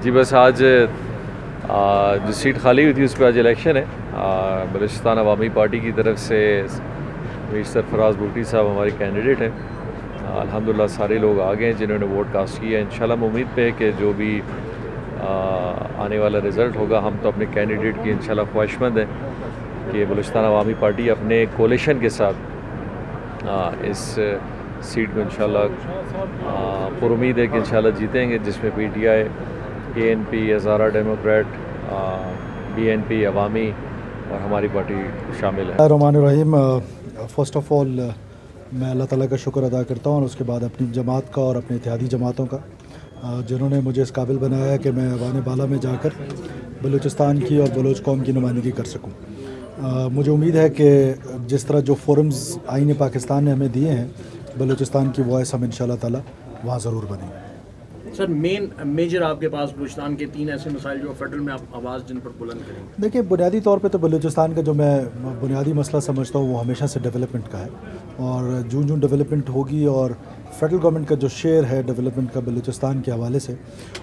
जी बस आज जो सीट खाली हुई थी उस पर आज इलेक्शन है। बलूचिस्तान अवामी पार्टी की तरफ से मीर सरफराज भुट्टी साहब हमारे कैंडिडेट हैं। अल्हम्दुलिल्लाह सारे लोग आ गए हैं जिन्होंने वोट कास्ट किया। इंशाल्लाह हम उम्मीद पे है कि जो भी आने वाला रिज़ल्ट होगा, हम तो अपने कैंडिडेट की इंशाल्लाह ख्वाहिशमंद हैं कि बलूचिस्तान अवामी पार्टी अपने कोलिशन के साथ इस सीट में इंशाल्लाह पुरुमीद है कि इंशाल्लाह जीतेंगे, जिसमें PTI, ANP, हज़ारा डेमोक्रेट, BNP, अवामी और हमारी पार्टी शामिल है। रहमान फ़र्स्ट ऑफ़ ऑल मैं अल्लाह ताला का शुक्र अदा करता हूँ और उसके बाद अपनी जमात का और अपने इत्तेहादी जमातों का, जिन्होंने मुझे इस काबिल बनाया है कि मैं ऐवान बाला में जाकर बलूचिस्तान की और बलोच कौम की नुमाइंदगी कर सकूँ। मुझे उम्मीद है कि जिस तरह जो फोरम्स आईन पाकिस्तान ने हमें दिए हैं, बलूचिस्तान की वॉइस हम इंशाल्लाह ताला वहाँ ज़रूर बनेंगे। सर मेजर आपके पास बलूचिस्तान के 3 ऐसे मसाइल जो फेडरल में आप आवाज़ जिन पर बुलंद करेंगे? देखिए, बुनियादी तौर पे तो बलूचिस्तान का जो मैं बुनियादी मसला समझता हूँ वो हमेशा से डेवलपमेंट का है, और जूँ डेवलपमेंट होगी और फेडरल गवर्नमेंट का जो शेयर है डेवलपमेंट का बलूचिस्तान के हवाले से,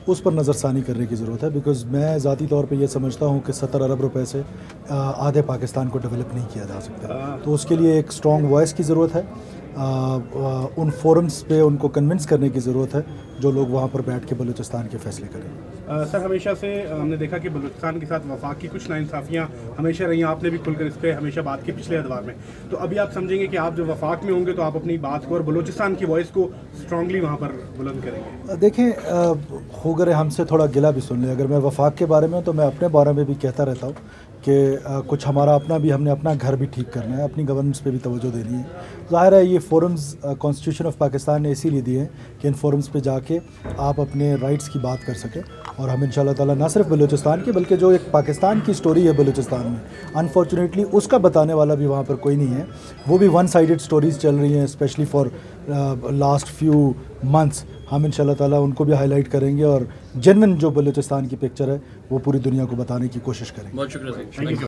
उस पर नज़रसानी करने की ज़रूरत है। बिकॉज़ मैं ज़ाती तौर पे ये समझता हूँ कि 70 अरब रुपए से आधे पाकिस्तान को डेवलप नहीं किया जा सकता, तो उसके लिए एक स्ट्रॉन्ग वॉइस की ज़रूरत है। उन फोरम्स पे उनको कन्विंस करने की ज़रूरत है जो लोग वहाँ पर बैठ के बलूचिस्तान के फ़ैसले करें। सर, हमेशा से हमने देखा कि बलूचिस्तान के साथ वफाक की कुछ नाइंसाफ़ियाँ हमेशा रही हैं, आपने भी खुलकर इस पर हमेशा बात की पिछले अदवार में। तो अभी आप समझेंगे कि आप जो वफाक में होंगे तो आप अपनी बात को और बलूचिस्तान की वॉइस को स्ट्रांगली वहाँ पर बुलंद करेंगे? देखें, होगर हमसे थोड़ा गिला भी सुन लें। अगर मैं वफाक के बारे में, तो मैं अपने बारे में भी कहता रहता हूँ कि कुछ हमारा अपना भी, हमने अपना घर भी ठीक करना है, अपनी गवर्नेंस पे भी तवज्जो देनी है। ज़ाहिर है ये फोरम्स कॉन्स्टिट्यूशन ऑफ पाकिस्तान ने इसीलिए दिए हैं कि इन फोरम्स पे जाके आप अपने राइट्स की बात कर सकें, और हम इंशाल्लाह ताला ना सिर्फ बलूचिस्तान की बल्कि जो एक पाकिस्तान की स्टोरी है बलूचिस्तान में, अनफॉर्चुनेटली उसका बताने वाला भी वहाँ पर कोई नहीं है। वो भी वन साइडेड स्टोरीज़ चल रही हैं, specially for last few months. हम इंशाल्लाह ताला उनको भी हाईलाइट करेंगे और जेन्युइन जो बलूचिस्तान की पिक्चर है वो पूरी दुनिया को बताने की कोशिश करेंगे। बहुत शुक्रिया।